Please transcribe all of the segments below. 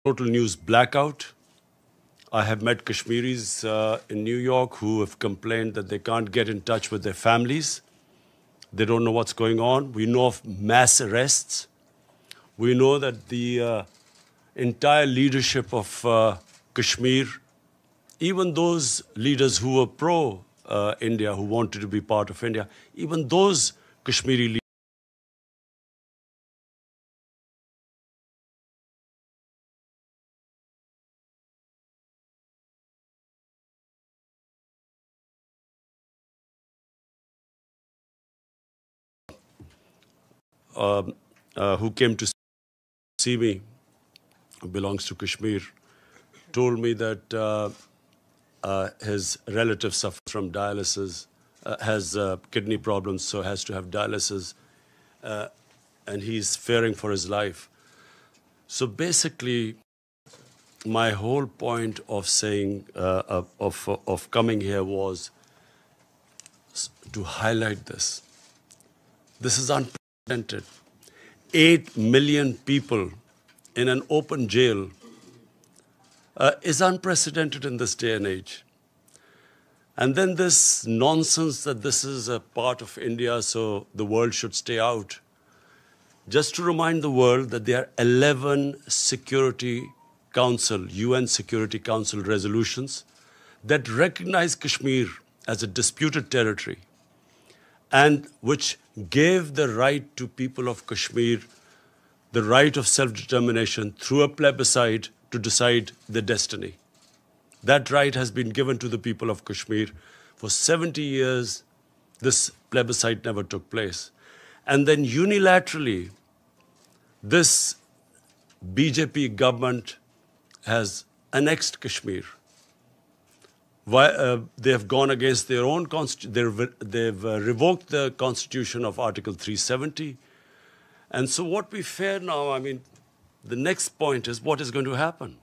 Total news blackout. I have met Kashmiris in New York who have complained that they can't get in touch with their families. They don't know what's going on. We know of mass arrests. We know that the entire leadership of Kashmir, even those leaders who were pro-India, who wanted to be part of India, even those Kashmiri leaders who came to see me, who belongs to Kashmir, told me that his relative suffers from dialysis, has kidney problems, so has to have dialysis, and he's fearing for his life. So basically, my whole point of saying, of coming here was to highlight this. This is unprecedented. 8 million people in an open jail is unprecedented in this day and age. And then this nonsense that this is a part of India, so the world should stay out. Just to remind the world that there are 11 Security Council, UN Security Council resolutions that recognize Kashmir as a disputed territory and which gave the right to people of Kashmir the right of self-determination through a plebiscite to decide their destiny. That right has been given to the people of Kashmir. For 70 years, this plebiscite never took place. And then unilaterally, this BJP government has annexed Kashmir. They have gone against their own constitution. They've revoked the constitution of Article 370. And so what we fear now, I mean, the next point is what is going to happen.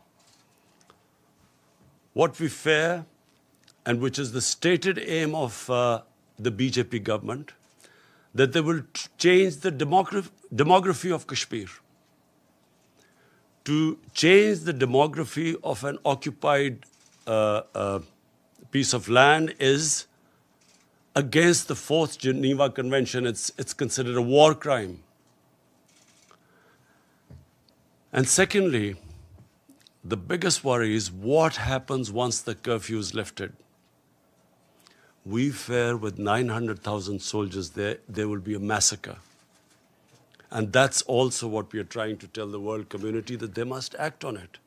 What we fear, and which is the stated aim of the BJP government, that they will change the demography of Kashmir. To change the demography of an occupied piece of land is against the Fourth Geneva Convention. It's considered a war crime. And secondly, the biggest worry is what happens once the curfew is lifted. We fear with 900,000 soldiers there will be a massacre. And that's also what we are trying to tell the world community, that they must act on it.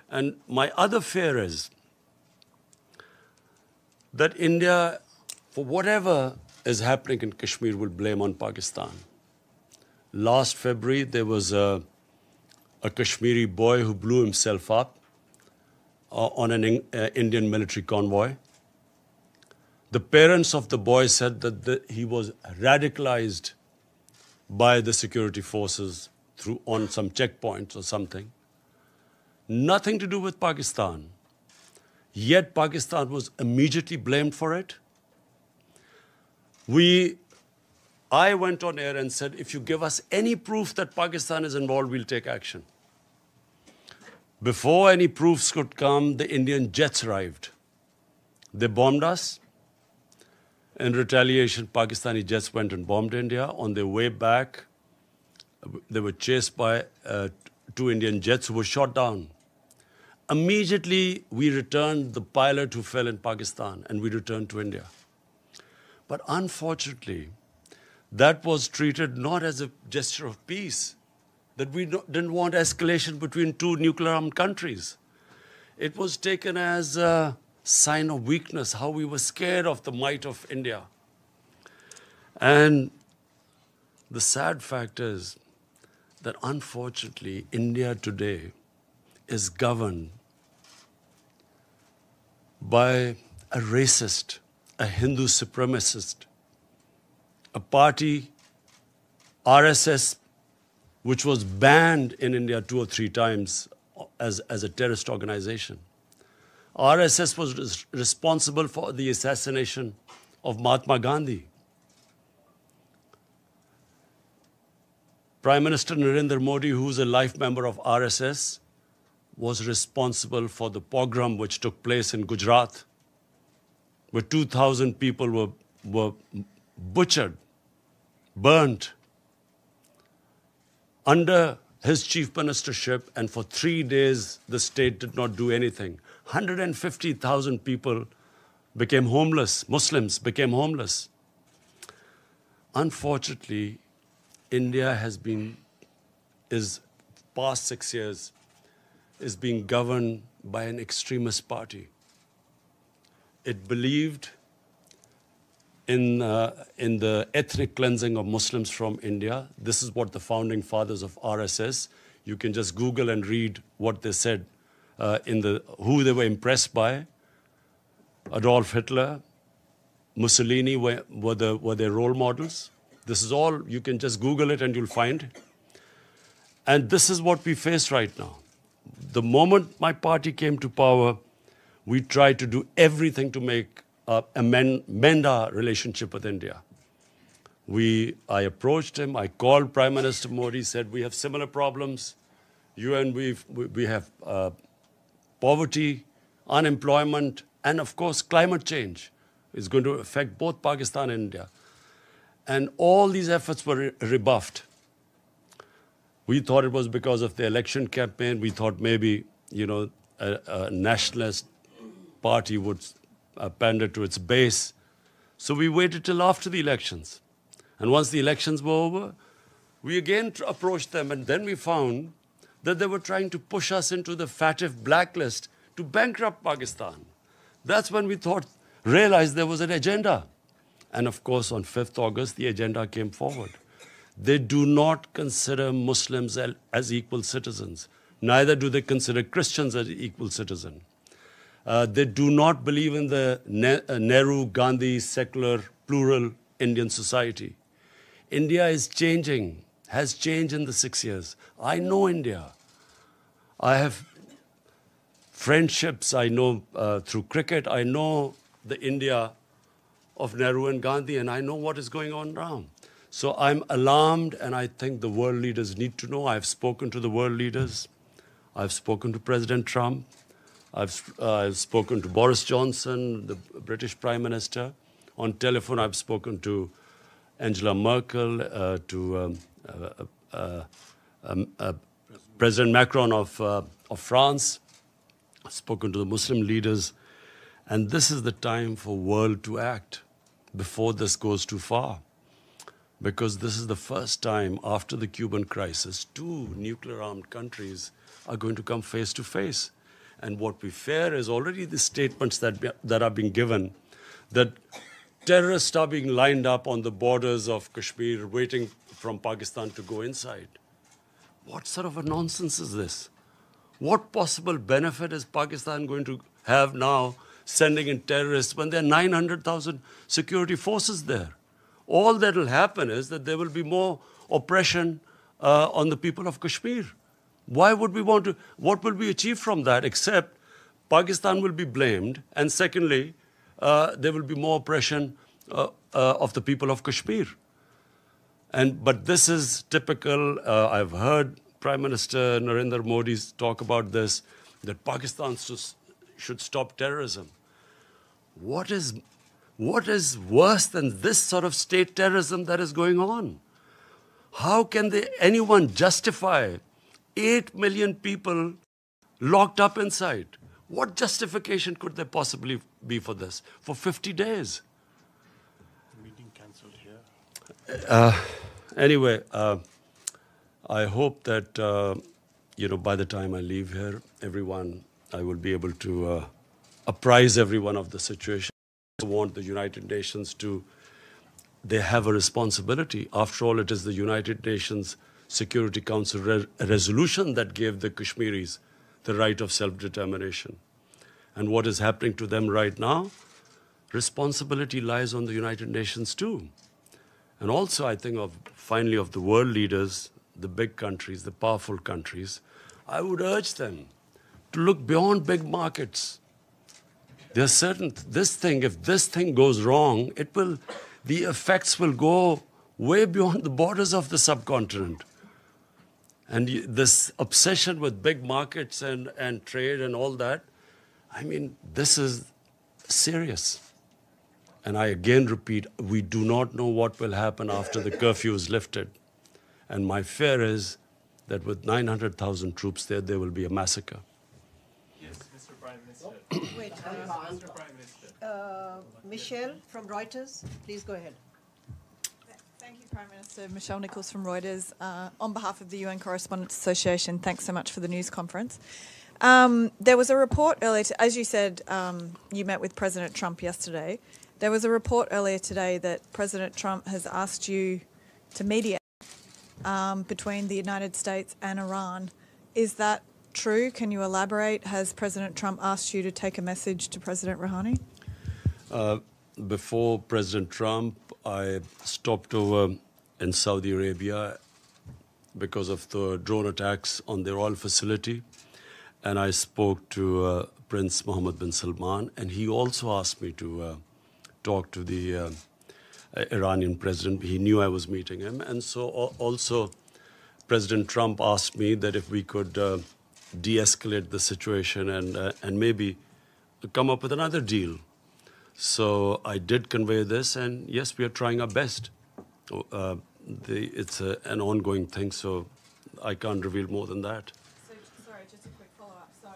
And my other fear is that India, for whatever is happening in Kashmir, will blame on Pakistan. Last February, there was a Kashmiri boy who blew himself up on an Indian military convoy. The parents of the boy said that he was radicalized by the security forces on some checkpoints or something. Nothing to do with Pakistan. Yet Pakistan was immediately blamed for it. I went on air and said, if you give us any proof that Pakistan is involved, we'll take action. Before any proofs could come, the Indian jets arrived. They bombed us. In retaliation, Pakistani jets went and bombed India. On their way back, they were chased by 2 Indian jets who were shot down. Immediately, we returned the pilot who fell in Pakistan, and we returned to India. But unfortunately, that was treated not as a gesture of peace, that we didn't want escalation between 2 nuclear-armed countries. It was taken as a sign of weakness, how we were scared of the might of India. And the sad fact is that unfortunately, India today is governed by a racist, a Hindu supremacist, a party, RSS, which was banned in India 2 or 3 times as a terrorist organization. RSS was responsible for the assassination of Mahatma Gandhi. Prime Minister Narendra Modi, who's a life member of RSS, was responsible for the pogrom which took place in Gujarat, where 2,000 people were butchered, burnt, under his chief ministership, and for 3 days the state did not do anything. 150,000 people became homeless, Muslims became homeless. Unfortunately, India is past 6 years, is being governed by an extremist party. It believed in the ethnic cleansing of Muslims from India. This is what the founding fathers of RSS, you can just Google and read what they said, who they were impressed by. Adolf Hitler, Mussolini were their role models. This is all, you can just Google it and you'll find. And this is what we face right now. The moment my party came to power, we tried to do everything to mend our relationship with India. I approached him, I called Prime Minister Modi, said we have similar problems. You and we have poverty, unemployment, and of course climate change is going to affect both Pakistan and India. And all these efforts were rebuffed. We thought it was because of the election campaign. We thought maybe, a nationalist party would pander to its base. So we waited till after the elections. And once the elections were over, we again approached them, and then we found that they were trying to push us into the FATF blacklist to bankrupt Pakistan. That's when we realized there was an agenda. And of course, on 5th August, the agenda came forward. They do not consider Muslims as equal citizens. Neither do they consider Christians as equal citizens. They do not believe in the Nehru-Gandhi secular, plural Indian society. India is changing, has changed in the 6 years. I know India. I have friendships. I know through cricket. I know the India of Nehru and Gandhi, and I know what is going on now. So I'm alarmed, and I think the world leaders need to know. I've spoken to the world leaders. I've spoken to President Trump. I've spoken to Boris Johnson, the British Prime Minister. On telephone, I've spoken to Angela Merkel, to President Macron of France. I've spoken to the Muslim leaders. And this is the time for the world to act before this goes too far. Because this is the first time after the Cuban crisis, 2 nuclear-armed countries are going to come face to face. And what we fear is already the statements that are being given, that terrorists are being lined up on the borders of Kashmir, waiting from Pakistan to go inside. What sort of a nonsense is this? What possible benefit is Pakistan going to have now sending in terrorists when there are 900,000 security forces there? All that will happen is that there will be more oppression on the people of Kashmir. Why would we want to? What will be achieved from that except Pakistan will be blamed, and secondly, there will be more oppression of the people of Kashmir. But this is typical. I've heard Prime Minister Narendra Modi talk about this, that Pakistan should stop terrorism. What is worse than this sort of state terrorism that is going on? How can anyone justify 8 million people locked up inside? What justification could there possibly be for this? For 50 days? Meeting cancelled here. Anyway, I hope that, by the time I leave here, I will be able to apprise everyone of the situation. I want the United Nations they have a responsibility. After all, it is the United Nations Security Council resolution that gave the Kashmiris the right of self-determination. And what is happening to them right now, responsibility lies on the United Nations too. And also, I think, finally, of the world leaders, the big countries, the powerful countries, I would urge them to look beyond big markets. There are certain, if this thing goes wrong, the effects will go way beyond the borders of the subcontinent. And this obsession with big markets and trade and all that, I mean, this is serious. And I again repeat, we do not know what will happen after the curfew is lifted. And my fear is that with 900,000 troops there, there will be a massacre. Yes, Mr. Prime Minister. Wait, Mr. Prime Minister. Michelle from Reuters, please go ahead. Thank you, Prime Minister. Michelle Nichols from Reuters. On behalf of the UN Correspondents Association, thanks so much for the news conference. There was a report earlier, as you said, you met with President Trump yesterday. There was a report earlier today that President Trump has asked you to mediate between the United States and Iran. Is that true? Can you elaborate? Has President Trump asked you to take a message to President Rouhani? Before President Trump, I stopped over in Saudi Arabia because of the drone attacks on their oil facility. And I spoke to Prince Mohammed bin Salman, and he also asked me to talk to the Iranian president. He knew I was meeting him. And so also President Trump asked me that if we could de-escalate the situation and maybe come up with another deal. So I did convey this, and yes, we are trying our best. It's an ongoing thing, so I can't reveal more than that. So, sorry, just a quick follow-up. So,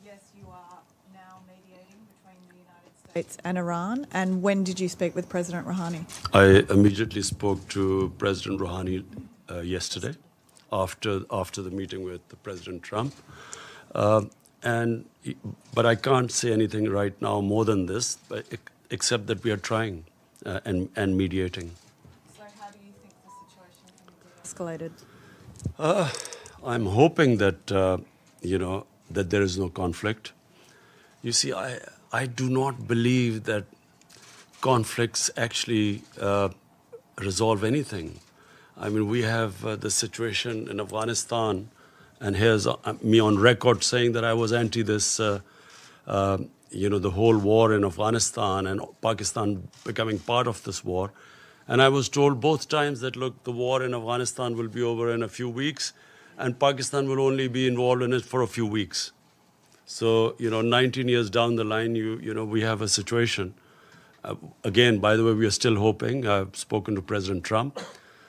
yes, you are now mediating between the United States and Iran. And when did you speak with President Rouhani? I immediately spoke to President Rouhani yesterday, after the meeting with President Trump. But I can't say anything right now more than this, except that we are trying and mediating. So how do you think the situation can be escalated? I'm hoping that, that there is no conflict. You see, I do not believe that conflicts actually resolve anything. I mean, we have the situation in Afghanistan, and here's me on record saying that I was anti this, the whole war in Afghanistan and Pakistan becoming part of this war. And I was told both times that, look, the war in Afghanistan will be over in a few weeks, and Pakistan will only be involved in it for a few weeks. So, 19 years down the line, we have a situation. Again, by the way, we are still hoping. I've spoken to President Trump.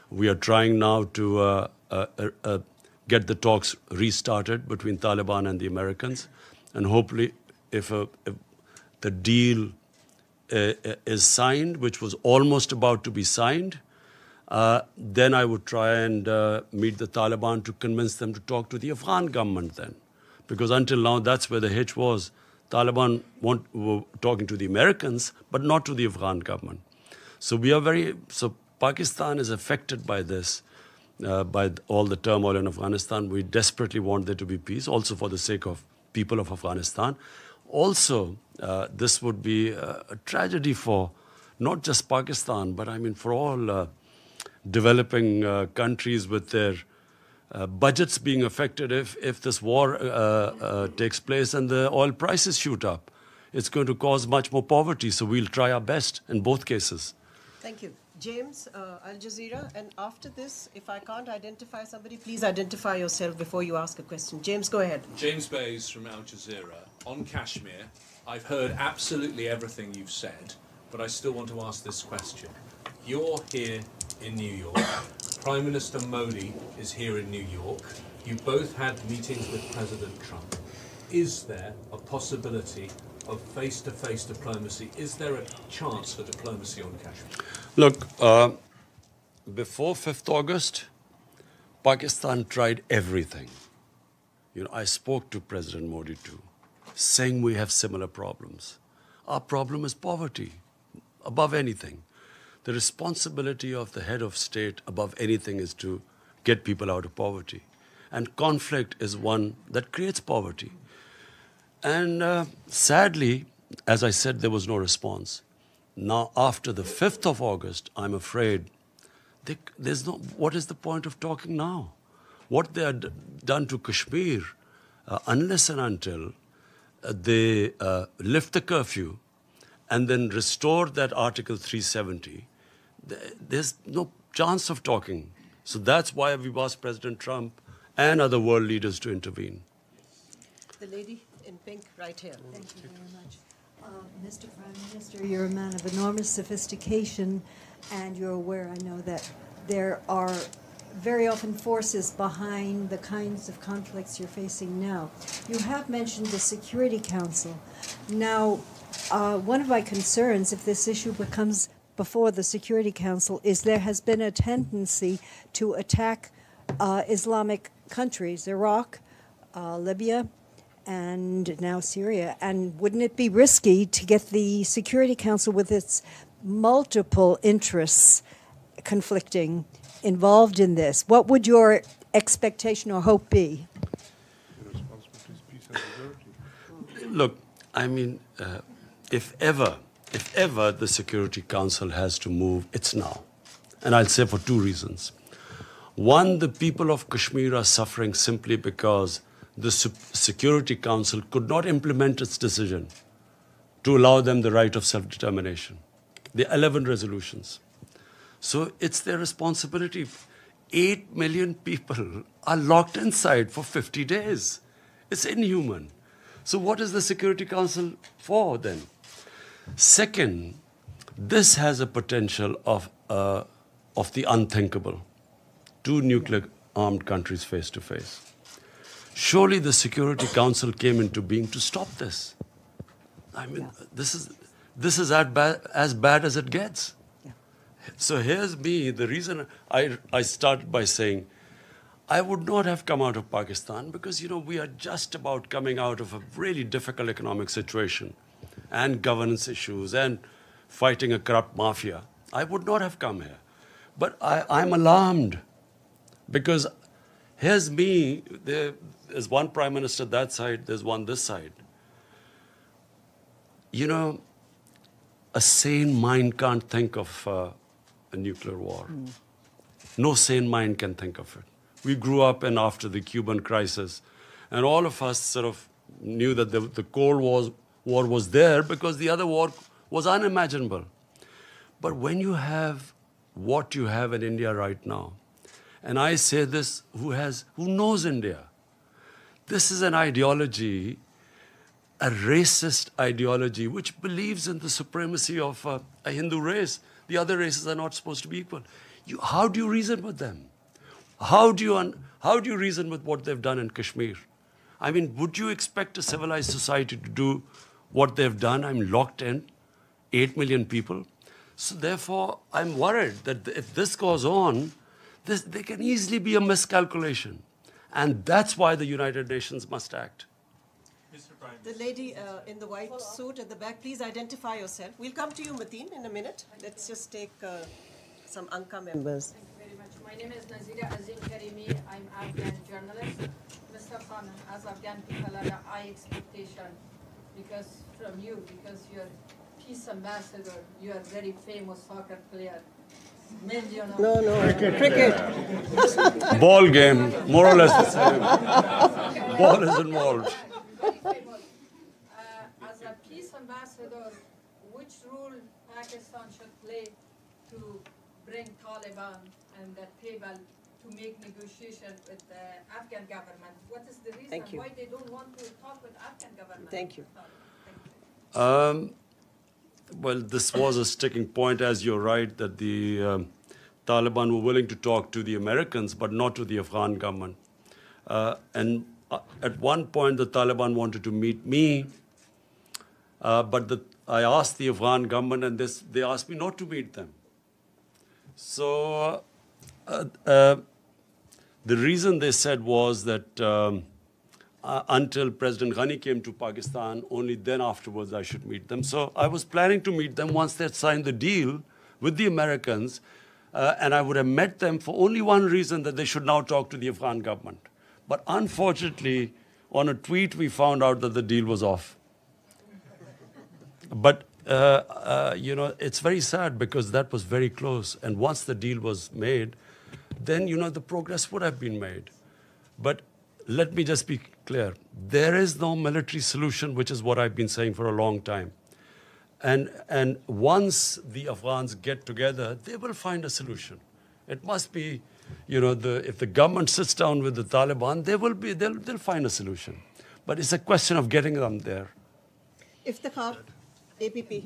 We are trying now to get the talks restarted between Taliban and the Americans. And hopefully, if the deal is signed, which was almost about to be signed, then I would try and meet the Taliban to convince them to talk to the Afghan government then. Because until now, that's where the hitch was. Taliban were talking to the Americans, but not to the Afghan government. So Pakistan is affected by this, by all the turmoil in Afghanistan. We desperately want there to be peace, also for the sake of people of Afghanistan. Also, this would be a tragedy for not just Pakistan, but I mean for all developing countries with their budgets being affected if this war takes place and the oil prices shoot up. It's going to cause much more poverty, so we'll try our best in both cases. Thank you. James, Al Jazeera, and after this, if I can't identify somebody, please identify yourself before you ask a question. James, go ahead. James Bays from Al Jazeera. On Kashmir, I've heard absolutely everything you've said, but I still want to ask this question. You're here in New York. Prime Minister Modi is here in New York. You both had meetings with President Trump. Is there a possibility of face-to-face diplomacy? Is there a chance for diplomacy on Kashmir? Look, before 5th August, Pakistan tried everything. I spoke to President Modi too, saying we have similar problems. Our problem is poverty, above anything. The responsibility of the head of state above anything is to get people out of poverty. And conflict is one that creates poverty. And sadly, as I said, there was no response. Now, after the 5th of August, I'm afraid what is the point of talking now? What they had done to Kashmir, unless and until they lift the curfew and then restore that Article 370, there's no chance of talking. So that's why we've asked President Trump and other world leaders to intervene. The lady in pink right here. Thank you very much. Mr. Prime Minister, you're a man of enormous sophistication, and you're aware, I know, that there are very often forces behind the kinds of conflicts you're facing now. You have mentioned the Security Council. Now, one of my concerns, if this issue becomes before the Security Council, is there has been a tendency to attack Islamic countries, Iraq, Libya, and now Syria. And wouldn't it be risky to get the Security Council, with its multiple interests conflicting, involved in this? What would your expectation or hope be? The responsibility is peace and security. Look, I mean, if ever the Security Council has to move, it's now. And I'll say for two reasons. One, the people of Kashmir are suffering simply because the Security Council could not implement its decision to allow them the right of self-determination. The 11 resolutions. So it's their responsibility. 8 million people are locked inside for 50 days. It's inhuman. So what is the Security Council for then? Second, this has a potential of the unthinkable. Two nuclear-armed countries face to face. Surely the Security Council came into being to stop this. I mean, this is as bad as it gets. Yeah. So here's me, the reason I started by saying, I would not have come out of Pakistan because, we are just about coming out of a really difficult economic situation and governance issues and fighting a corrupt mafia. I would not have come here. But I'm alarmed because here's me, there's one prime minister that side, there's one this side. A sane mind can't think of a nuclear war. No sane mind can think of it. We grew up after the Cuban crisis, and all of us sort of knew that the Cold War was there because the other war was unimaginable. But when you have what you have in India right now, and I say this who knows India, this is an ideology, a racist ideology, which believes in the supremacy of a Hindu race. The other races are not supposed to be equal. How do you reason with them? How do you reason with what they've done in Kashmir? I mean, would you expect a civilized society to do what they've done? I'm locked in, 8 million people. So therefore, I'm worried that if this goes on, there can easily be a miscalculation. And that's why the United Nations must act. Mr. Prime The lady in the white suit at the back, please identify yourself. We'll come to you, Mateen, in a minute. Let's just take some Anka members. Thank you very much. My name is Nazira Azim Karimi. I'm Afghan journalist. Mr. Khan, as Afghan people are the high expectation because you're peace ambassador, you are very famous soccer player. Million of No. Cricket. Ball game, more or less the same. Ball is involved. very famous. As a peace ambassador, which role Pakistan should play to bring Taliban and the table to make negotiation with the Afghan government? What is the reason Thank you. why they don't want to talk with Afghan government? Thank you. Thank you. Well, this was a sticking point, as you're right, that the Taliban were willing to talk to the Americans, but not to the Afghan government. And at one point, the Taliban wanted to meet me, but I asked the Afghan government, and they asked me not to meet them. So the reason they said was that until President Ghani came to Pakistan, only then afterwards I should meet them. So I was planning to meet them once they had signed the deal with the Americans, and I would have met them for only one reason, that they should now talk to the Afghan government. But unfortunately, on a tweet, we found out that the deal was off. But, it's very sad because that was very close. And once the deal was made, then, the progress would have been made. But let me just be clear. There is no military solution, which is what I've been saying for a long time. And once the Afghans get together, they will find a solution. It must be if the government sits down with the Taliban, they'll find a solution. But it's a question of getting them there. Iftikhar, APP. Thank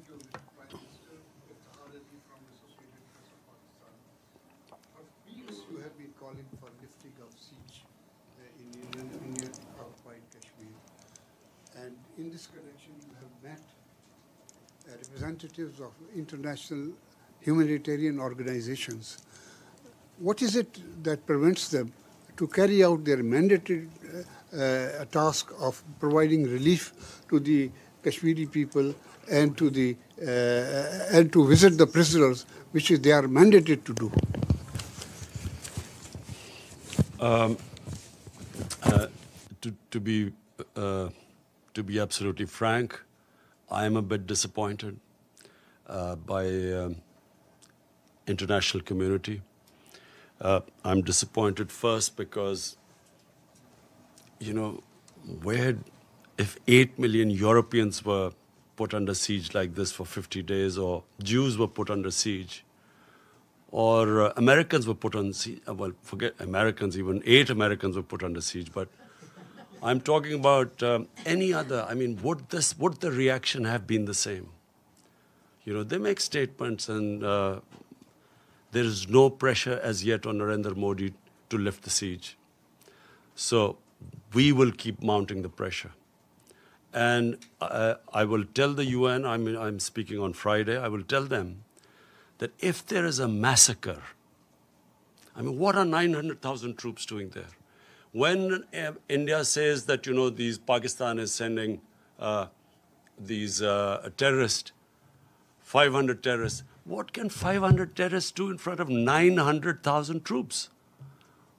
you, Prime Minister. Iftikhar Ali from Associated Press of Pakistan. For weeks, you have been calling for lifting of siege in Indian occupied Kashmir. And in this connection, you have met representatives of international humanitarian organizations. What is it that prevents them to carry out their mandated task of providing relief to the Kashmiri people and to visit the prisoners, which they are mandated to do? To be absolutely frank, I am a bit disappointed by international community. I'm disappointed first because, if 8 million Europeans were put under siege like this for 50 days, or Jews were put under siege, or Americans were put on siege, well, forget Americans, even 8 Americans were put under siege, but I'm talking about any other. I mean, would the reaction have been the same? They make statements and there is no pressure as yet on Narendra Modi to lift the siege. So we will keep mounting the pressure. And I will tell the UN, I'm speaking on Friday, I will tell them that if there is a massacre, what are 900,000 troops doing there? When India says that, these Pakistan is sending these terrorists, 500 terrorists, what can 500 terrorists do in front of 900,000 troops?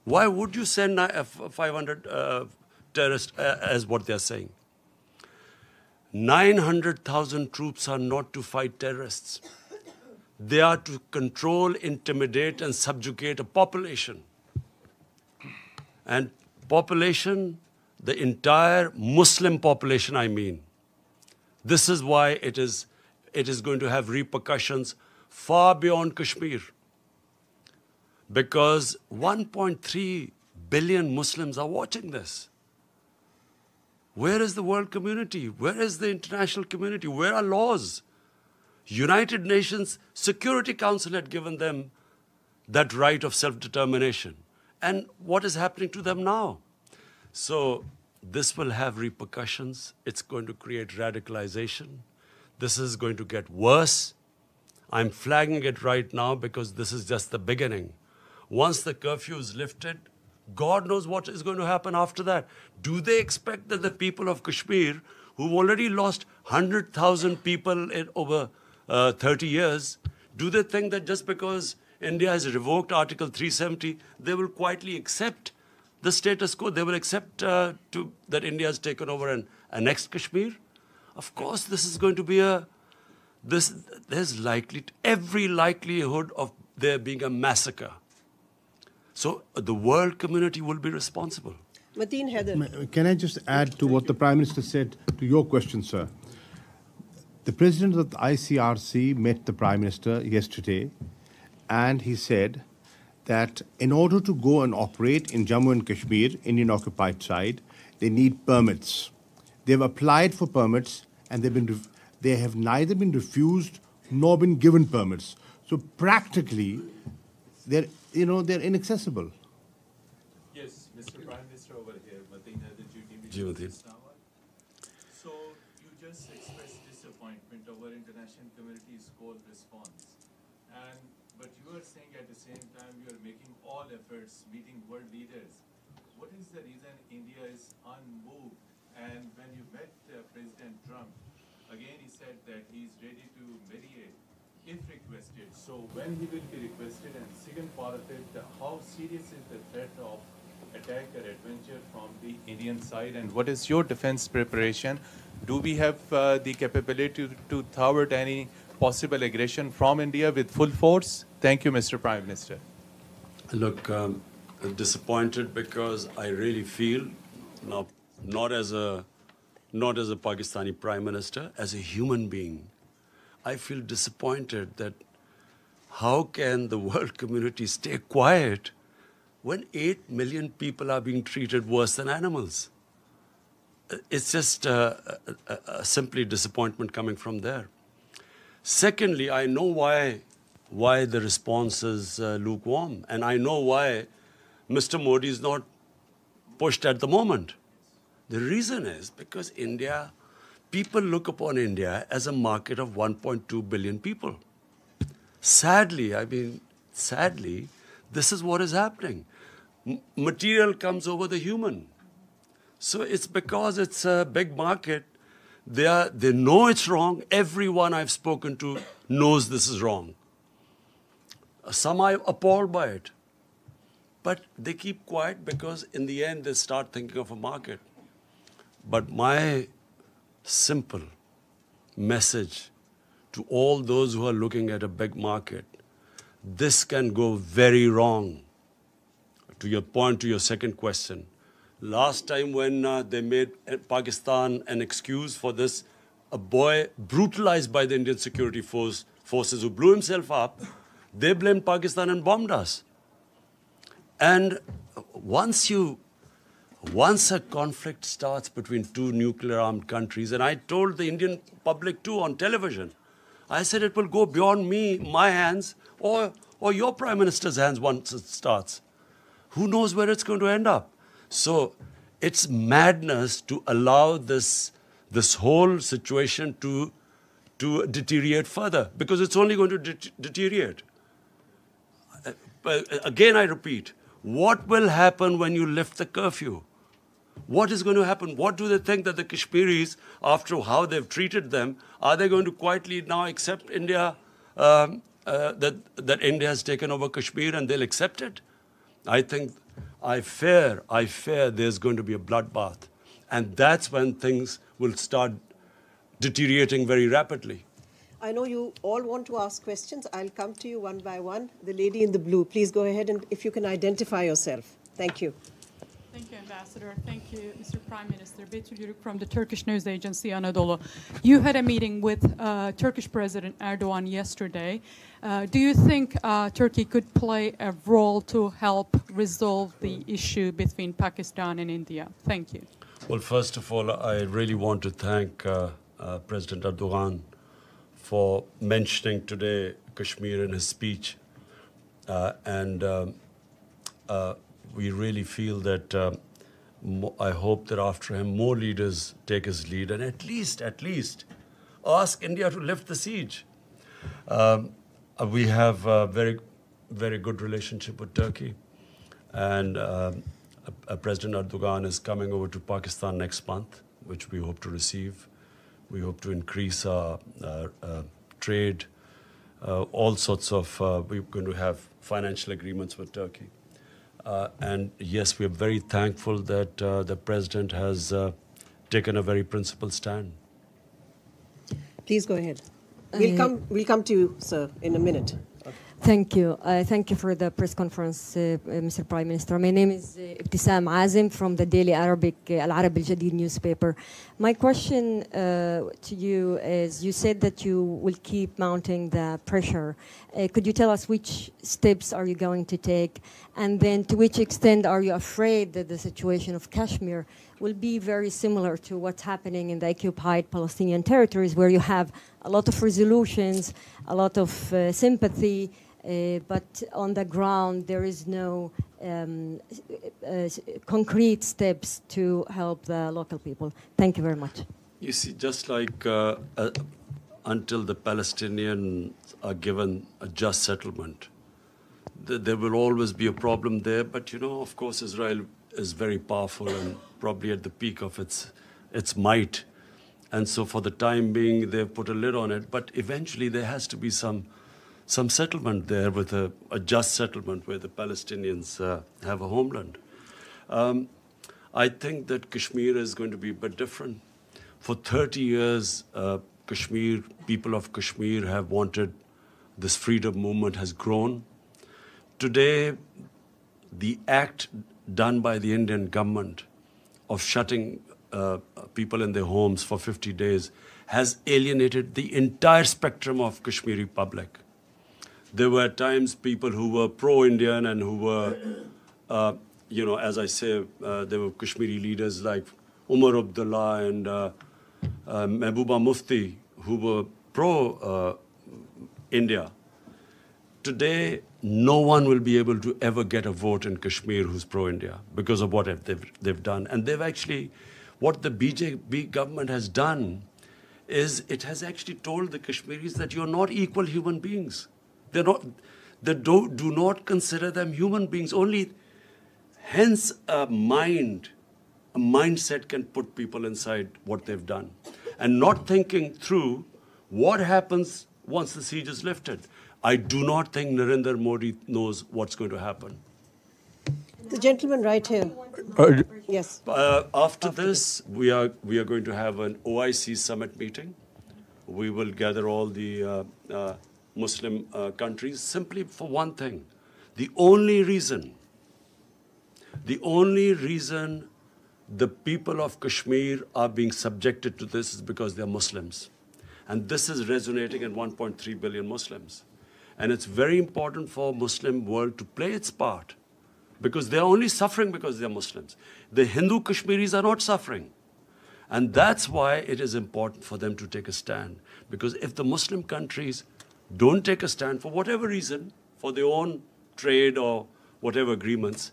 Why would you send 500 terrorists as what they're saying? 900,000 troops are not to fight terrorists. They are to control, intimidate, and subjugate a population. And population, the entire Muslim population, I mean. This is why it is going to have repercussions far beyond Kashmir. Because 1.3 billion Muslims are watching this. Where is the world community? Where is the international community? Where are laws? United Nations Security Council had given them that right of self-determination. And what is happening to them now? So this will have repercussions. It's going to create radicalization. This is going to get worse. I'm flagging it right now because this is just the beginning. Once the curfew is lifted, God knows what is going to happen after that. Do they expect that the people of Kashmir, who've already lost 100,000 people in over 30 years, do they think that just because India has revoked Article 370, they will quietly accept the status quo? They will accept that India has taken over and annexed Kashmir? Of course, this is going to be there's every likelihood of there being a massacre. So the world community will be responsible. Mateen Haider. Can I just add to what the Prime Minister said to your question, sir? The President of the ICRC met the Prime Minister yesterday, and he said that in order to go and operate in Jammu and Kashmir, Indian occupied side, they need permits. They've applied for permits, and they have neither been refused nor been given permits. So practically, they're inaccessible. Yes, Mr. Prime Minister over here, Mateen Haider, Ji, Mateen. So you just expressed disappointment over international community's cold response. But you are saying at the same time you are making all efforts, meeting world leaders. What is the reason India is unmoved? And when you met President Trump, again he said that he is ready to mediate if requested. So when he will be requested, and second part of it, how serious is the threat of attack or adventure from the Indian side, and what is your defense preparation? Do we have the capability to thwart any possible aggression from India with full force? Thank you, Mr. Prime Minister. Look, I'm disappointed because I really feel, now, not as a Pakistani Prime Minister, as a human being, I feel disappointed that how can the world community stay quiet when 8 million people are being treated worse than animals? It's just simply disappointment coming from there. Secondly, I know why the response is lukewarm, and I know why Mr. Modi is not pushed at the moment. The reason is because people look upon India as a market of 1.2 billion people. Sadly, this is what is happening. Material comes over the human. So it's because it's a big market. They know it's wrong. Everyone I've spoken to knows this is wrong. Some are appalled by it. But they keep quiet because in the end they start thinking of a market. But my simple message to all those who are looking at a big market, this can go very wrong. To your point, to your second question, last time when they made Pakistan an excuse for this, a boy brutalized by the Indian security forces who blew himself up, they blamed Pakistan and bombed us. And once a conflict starts between two nuclear-armed countries, and I told the Indian public too on television, I said it will go beyond my hands, or your Prime Minister's hands once it starts. Who knows where it's going to end up? So it's madness to allow this whole situation to deteriorate further, because it's only going to deteriorate. Again, I repeat, what will happen when you lift the curfew? What is going to happen? What do they think that the Kashmiris, after how they've treated them, are they going to quietly now accept India, that India has taken over Kashmir and they'll accept it? I fear there's going to be a bloodbath. And that's when things will start deteriorating very rapidly. I know you all want to ask questions. I'll come to you one by one. The lady in the blue, please go ahead, and if you can identify yourself. Thank you. Thank you, Ambassador. Thank you, Mr. Prime Minister. Betül Yürük from the Turkish news agency Anadolu. You had a meeting with Turkish President Erdogan yesterday. Do you think Turkey could play a role to help resolve the issue between Pakistan and India? Thank you. Well, first of all, I really want to thank President Erdogan for mentioning today Kashmir in his speech. We really feel that I hope that after him more leaders take his lead and at least ask India to lift the siege. We have a very, very good relationship with Turkey, and President Erdogan is coming over to Pakistan next month, which we hope to receive. We hope to increase our trade, all sorts of, we're going to have financial agreements with Turkey. And yes, we are very thankful that the President has taken a very principled stand. Please go ahead. We'll come to you, sir, in a minute. Thank you. Thank you for the press conference, Mr. Prime Minister. My name is Ibtisam Azim from the Daily Arabic Al-Arab Al-Jadid newspaper. My question to you is, you said that you will keep mounting the pressure. Could you tell us which steps are you going to take? And then to which extent are you afraid that the situation of Kashmir will be very similar to what's happening in the occupied Palestinian territories, where you have a lot of resolutions, a lot of sympathy, but on the ground there is no concrete steps to help the local people. Thank you very much. You see, just like until the Palestinians are given a just settlement, there will always be a problem there. But, you know, of course, Israel is very powerful and probably at the peak of its might. And so for the time being, they've put a lid on it. But eventually there has to be some settlement there, with a just settlement where the Palestinians have a homeland. I think that Kashmir is going to be a bit different. For 30 years, people of Kashmir have wanted this freedom movement has grown. Today, the act done by the Indian government of shutting people in their homes for 50 days has alienated the entire spectrum of Kashmiri public. There were at times people who were pro-Indian and who were, as I say, there were Kashmiri leaders like Umar Abdullah and Mehbooba Mufti who were pro-India. Today, no one will be able to ever get a vote in Kashmir who's pro-India because of what they've done. And they've actually, what the BJP government has done is it has actually told the Kashmiris that you're not equal human beings. They do not consider them human beings. Only, hence a mindset can put people inside what they've done. And not thinking through what happens once the siege is lifted. I do not think Narendra Modi knows what's going to happen. The gentleman right here. Yes. After this, we are going to have an OIC summit meeting. We will gather all the Muslim countries simply for one thing. The only reason the people of Kashmir are being subjected to this is because they're Muslims. And this is resonating in 1.3 billion Muslims. And it's very important for Muslim world to play its part because they're only suffering because they're Muslims. The Hindu Kashmiris are not suffering. And that's why it is important for them to take a stand. Because if the Muslim countries don't take a stand for whatever reason, for their own trade or whatever agreements,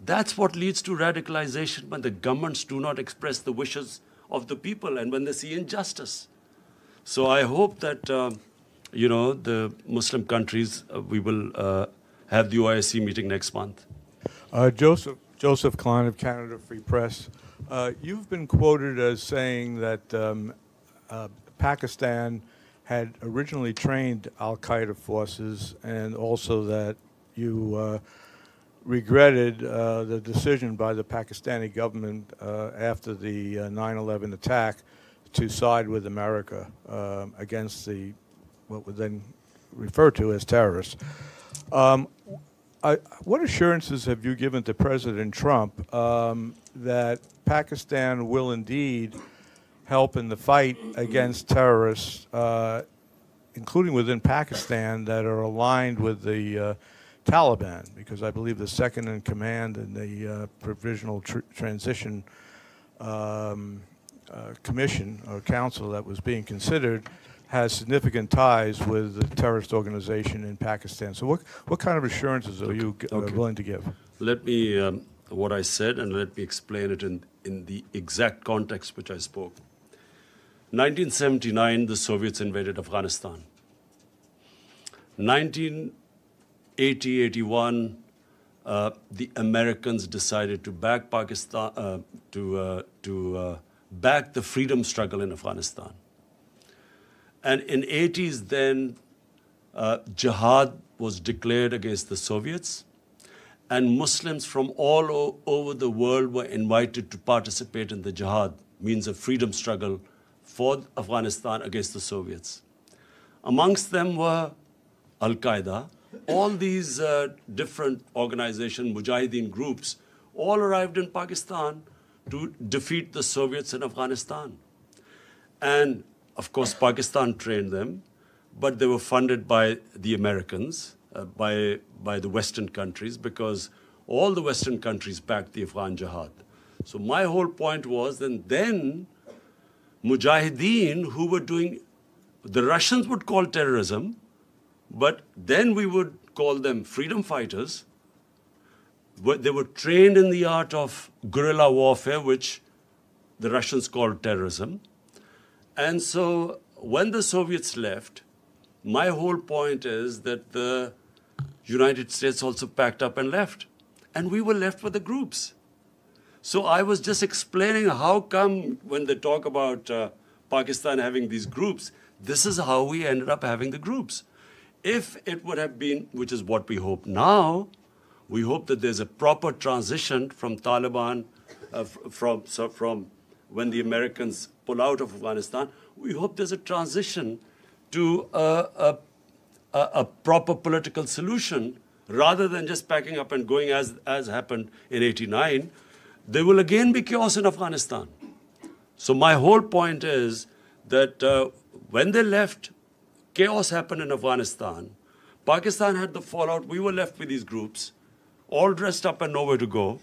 that's what leads to radicalization when the governments do not express the wishes of the people and when they see injustice. So I hope that, the Muslim countries, we will have the OIC meeting next month. Joseph Klein of Canada Free Press. You've been quoted as saying that Pakistan had originally trained al-Qaeda forces and also that you regretted the decision by the Pakistani government after the 9/11 attack to side with America against what was then referred to as terrorists. What assurances have you given to President Trump that Pakistan will indeed help in the fight against terrorists, including within Pakistan, that are aligned with the Taliban? Because I believe the second in command in the Provisional Transition Commission or Council that was being considered has significant ties with the terrorist organization in Pakistan. So what kind of assurances are you willing to give? Let me, what I said, and let me explain it in the exact context which I spoke. 1979, the Soviets invaded Afghanistan. 1980-81, the Americans decided to back Pakistan, to back the freedom struggle in Afghanistan. And in 80s, then jihad was declared against the Soviets, and Muslims from all over the world were invited to participate in the jihad, means a freedom struggle for Afghanistan against the Soviets. Amongst them were Al-Qaeda. All these different organizations, Mujahideen groups, all arrived in Pakistan to defeat the Soviets in Afghanistan. And of course, Pakistan trained them, but they were funded by the Americans, by the Western countries, because all the Western countries backed the Afghan jihad. So my whole point was that then Mujahideen, who were doing, the Russians would call terrorism, but then we would call them freedom fighters. They were trained in the art of guerrilla warfare, which the Russians called terrorism. And so when the Soviets left, my whole point is that the United States also packed up and left. And we were left with the groups. So I was just explaining how come when they talk about Pakistan having these groups, this is how we ended up having the groups. If it would have been, which is what we hope now, we hope that there's a proper transition from Taliban, from when the Americans pull out of Afghanistan, we hope there's a transition to a proper political solution rather than just packing up and going as happened in '89. There will again be chaos in Afghanistan. So my whole point is that when they left, chaos happened in Afghanistan, Pakistan had the fallout. We were left with these groups, all dressed up and nowhere to go.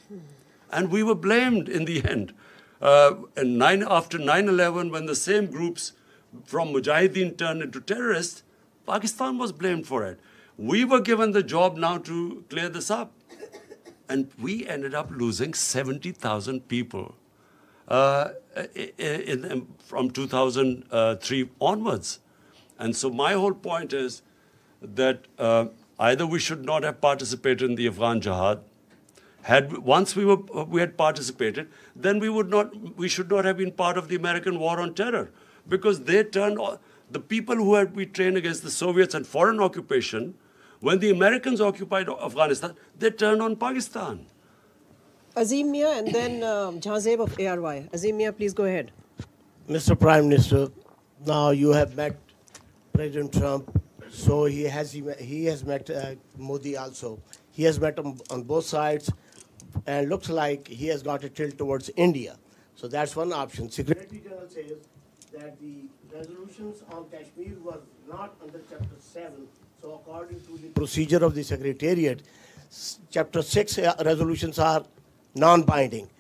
And we were blamed in the end. After 9/11, when the same groups from Mujahideen turned into terrorists, Pakistan was blamed for it. We were given the job now to clear this up. And we ended up losing 70,000 people from 2003 onwards. And so my whole point is that either we should not have participated in the Afghan jihad. Once we had participated, then we should not have been part of the American war on terror, because they turned the people who we trained against the Soviets and foreign occupation. When the Americans occupied Afghanistan, they turned on Pakistan. Azim Mia and then Jahazeb of ARY. Azim Mia, please go ahead. Mr. Prime Minister, now you have met President Trump, so he has met Modi also. He has met him on both sides, and looks like he has got a tilt towards India. So that's one option. Secretary General says that the resolutions on Kashmir were not under Chapter 7. So according to the procedure of the Secretariat, Chapter 6 resolutions are non-binding.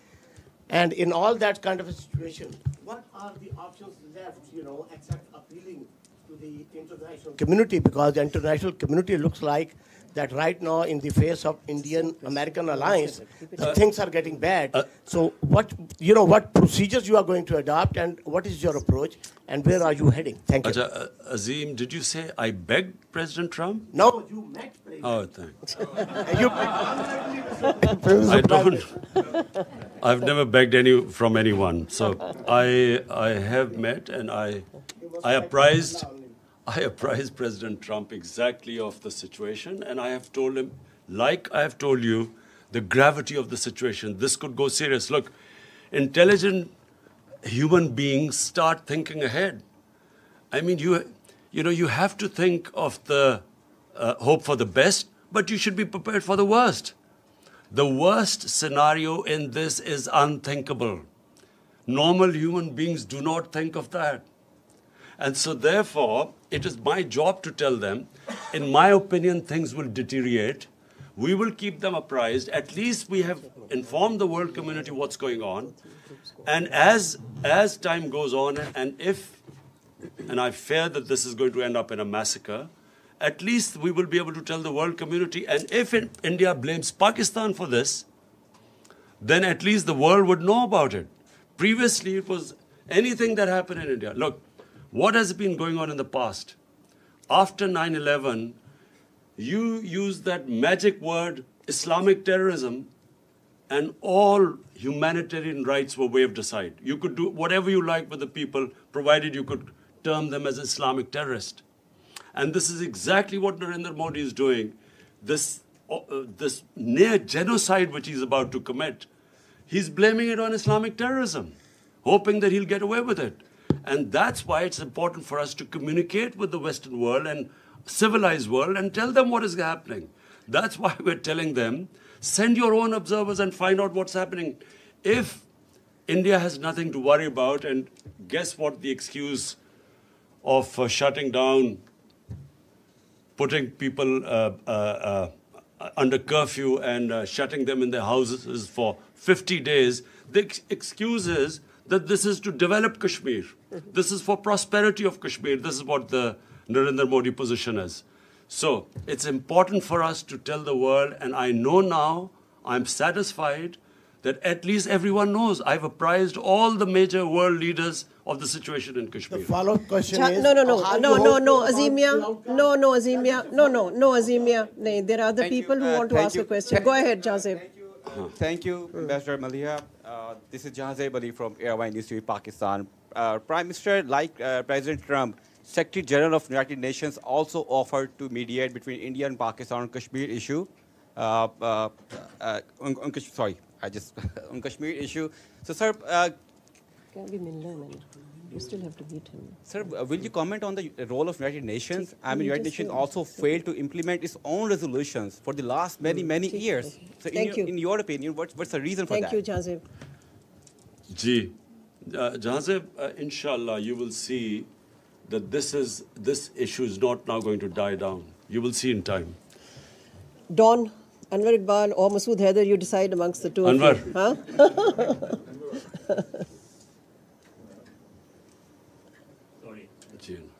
And in all that kind of a situation, what are the options left, except appealing to the international community? Because the international community looks like that right now, in the face of Indian-American alliance, things are getting bad. So what procedures you are going to adopt, and what is your approach, and where are you heading? Thank you. Azim, did you say I begged President Trump? No, you met President. Oh, thanks. I don't. I've never begged from anyone. So I have met, and I apprised President Trump exactly of the situation, and I have told him, like I have told you, the gravity of the situation. This could go serious. Look, intelligent human beings start thinking ahead. I mean, you have to think of the hope for the best, but you should be prepared for the worst. The worst scenario in this is unthinkable. Normal human beings do not think of that. And so therefore, it is my job to tell them, in my opinion, things will deteriorate. We will keep them apprised. At least we have informed the world community what's going on. And as time goes on, and I fear that this is going to end up in a massacre, at least we will be able to tell the world community. And if India blames Pakistan for this, then at least the world would know about it. Previously, it was anything that happened in India. Look, what has been going on in the past? After 9/11, you used that magic word, Islamic terrorism, and all humanitarian rights were waved aside. You could do whatever you like with the people, provided you could term them as Islamic terrorists. And this is exactly what Narendra Modi is doing. This near genocide which he's about to commit, he's blaming it on Islamic terrorism, hoping that he'll get away with it. And that's why it's important for us to communicate with the Western world and civilized world and tell them what is happening. That's why we're telling them, send your own observers and find out what's happening. If India has nothing to worry about, and guess what the excuse of shutting down, putting people under curfew and shutting them in their houses for 50 days, the excuse is that this is to develop Kashmir. This is for prosperity of Kashmir. This is what the Narendra Modi position is. So it's important for us to tell the world, and I know now, I'm satisfied that at least everyone knows. I've apprised all the major world leaders of the situation in Kashmir. The follow-up question is... No, Azimia. No, Azimia. No, there are other people who want to ask a question. Go ahead, Jahazeb. Thank you, Ambassador Malia. This is Jahazeb Ali from Airline News TV, Pakistan. Prime Minister, like President Trump, Secretary General of United Nations also offered to mediate between India and Pakistan on Kashmir issue. On Kashmir issue. So, sir, you still have to meet him. Sir, will you comment on the role of United Nations? I mean, United Nations also failed to implement its own resolutions for the last many years. So, in your opinion, what's the reason for that? Thank you, Jahazeb. Ji, Jahazeb, inshallah, you will see that this issue is not now going to die down. You will see in time. Dawn, Anwar Iqbal or Masood Haider, you decide amongst the two Anwar. of you. Huh? Sorry. Jane.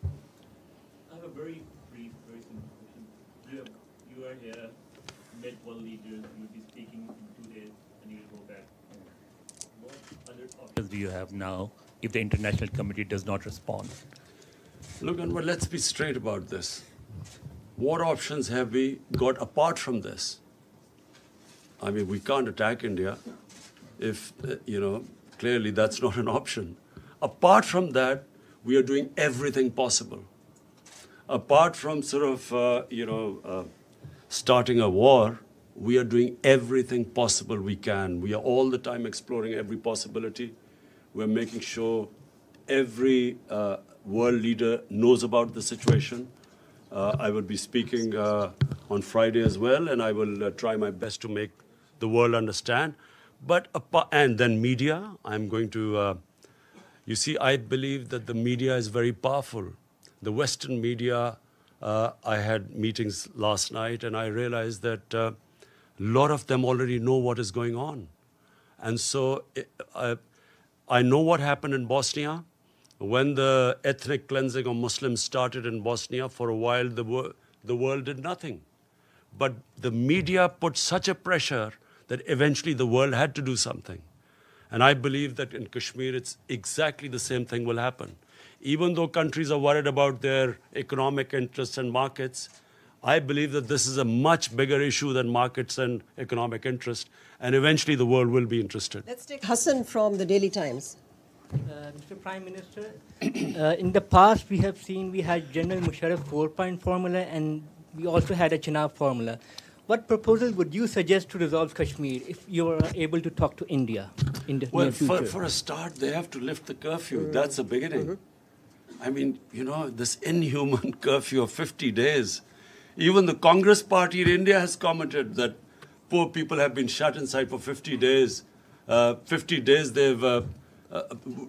I have a very brief, very simple question. You are here, met world leaders, you will be speaking in 2 days, and you will go back. What other options do you have now if the international community does not respond? Look, Anwar, let's be straight about this. What options have we got apart from this? I mean, we can't attack India if, clearly that's not an option. Apart from that, we are doing everything possible. Apart from starting a war, we are doing everything possible we can. We are all the time exploring every possibility. We're making sure every world leader knows about the situation. I will be speaking on Friday as well, and I will try my best to make the world understand. And then media, I'm going to, you see, I believe that the media is very powerful. The Western media, I had meetings last night, and I realized that a lot of them already know what is going on. And so I know what happened in Bosnia. When the ethnic cleansing of Muslims started in Bosnia, for a while the world did nothing. But the media put such a pressure that eventually the world had to do something. And I believe that in Kashmir, it's exactly the same thing will happen. Even though countries are worried about their economic interests and markets, I believe that this is a much bigger issue than markets and economic interest. And eventually the world will be interested. Let's take Hassan from the Daily Times. Mr. Prime Minister, in the past we have seen we had General Musharraf 4-point formula and we also had a Chenab formula. What proposal would you suggest to resolve Kashmir if you were able to talk to India in the near future? For a start, they have to lift the curfew. That's the beginning. I mean, this inhuman curfew of 50 days. Even the Congress party in India has commented that poor people have been shut inside for 50 days. 50 days they've...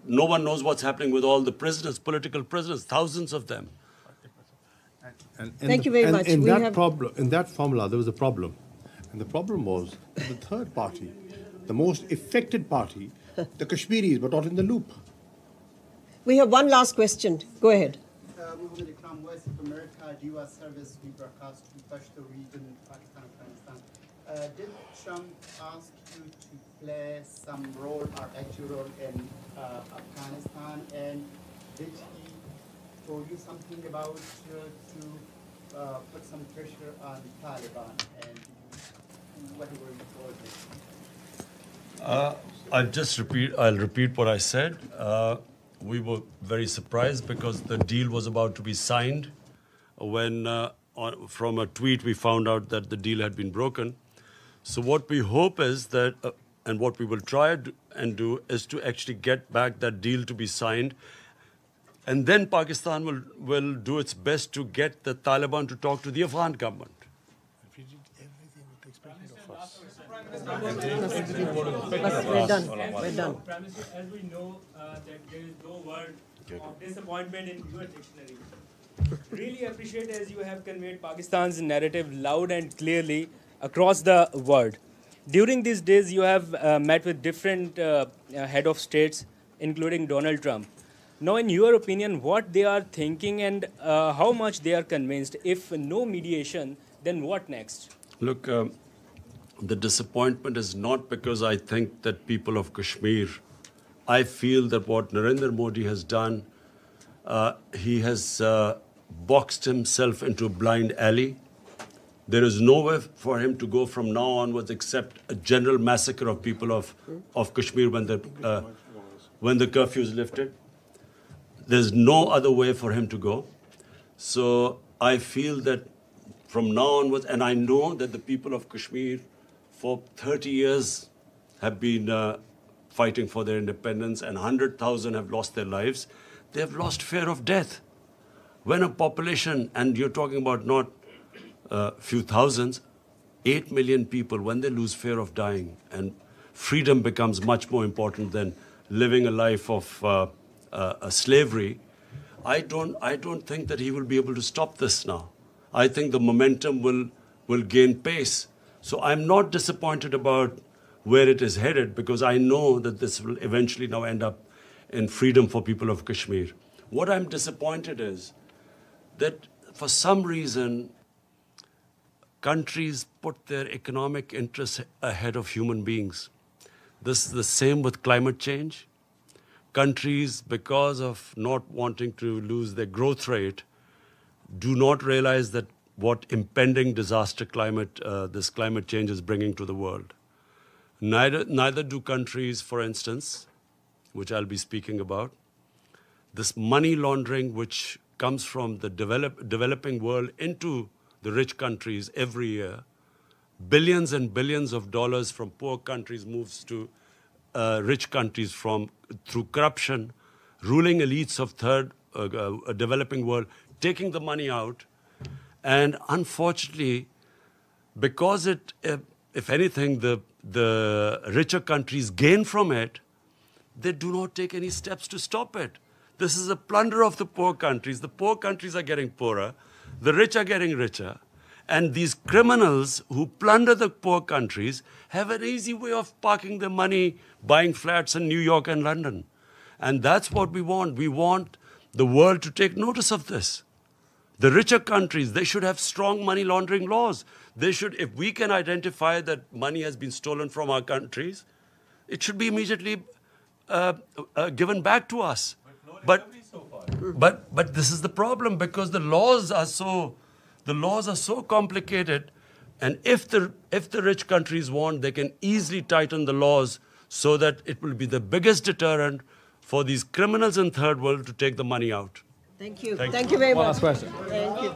no one knows what's happening with all the prisoners, political prisoners, thousands of them. Thank you very much. In that formula, there was a problem. And the problem was the third party, the most affected party, the Kashmiris, were not in the loop. We have one last question. Go ahead. Muhammad Ikram, Voice of America, U.S. service, we broadcast to Pashto region, Pakistan, Afghanistan. Did Trump ask you to play some role or active role in Afghanistan? And did he told you something about to put some pressure on Taliban? And what were you told? I'll repeat what I said. We were very surprised because the deal was about to be signed when from a tweet we found out that the deal had been broken. So what we hope is that, and what we will try and do, is to actually get back that deal to be signed. And then Pakistan will do its best to get the Taliban to talk to the Afghan government. We're done. We're done. Prime Minister, as we know that there is no word of disappointment in your dictionary. Really appreciate as you have conveyed Pakistan's narrative loud and clearly across the world. During these days, you have met with different head of states, including Donald Trump. Now, in your opinion, what they are thinking and how much they are convinced? If no mediation, then what next? Look, the disappointment is not because I think that people of Kashmir, I feel that what Narendra Modi has done, he has boxed himself into a blind alley. There is nowhere for him to go from now onwards except a general massacre of people of Kashmir when the curfew is lifted. There's no other way for him to go. So I feel that from now onwards, and I know that the people of Kashmir for 30 years have been fighting for their independence, and 100,000 have lost their lives. They have lost fear of death. When a population, and you're talking about not a few thousands, 8 million people, when they lose fear of dying, and freedom becomes much more important than living a life of slavery, I don't think that he will be able to stop this now. I think the momentum will gain pace. So I'm not disappointed about where it is headed, because I know that this will eventually now end up in freedom for people of Kashmir. What I'm disappointed is that for some reason, countries put their economic interests ahead of human beings. This is the same with climate change. Countries, because of not wanting to lose their growth rate, do not realize that what impending disaster this climate change is bringing to the world. Neither do countries, for instance, which I'll be speaking about, this money laundering which comes from the developing world into the rich countries every year. Billions and billions of dollars from poor countries moves to rich countries through corruption, ruling elites of developing world, taking the money out. And unfortunately, because if anything, the richer countries gain from it, they do not take any steps to stop it. This is a plunder of the poor countries. The poor countries are getting poorer. The rich are getting richer. And these criminals who plunder the poor countries have an easy way of parking their money, buying flats in New York and London. And that's what we want. We want the world to take notice of this. The richer countries, they should have strong money laundering laws. They should, if we can identify that money has been stolen from our countries, it should be immediately given back to us. But this is the problem, because the laws are so complicated, and if the rich countries want, they can easily tighten the laws so that it will be the biggest deterrent for these criminals in third world to take the money out. Thank you. Thank you. Thank you very much. Last question. Thank you.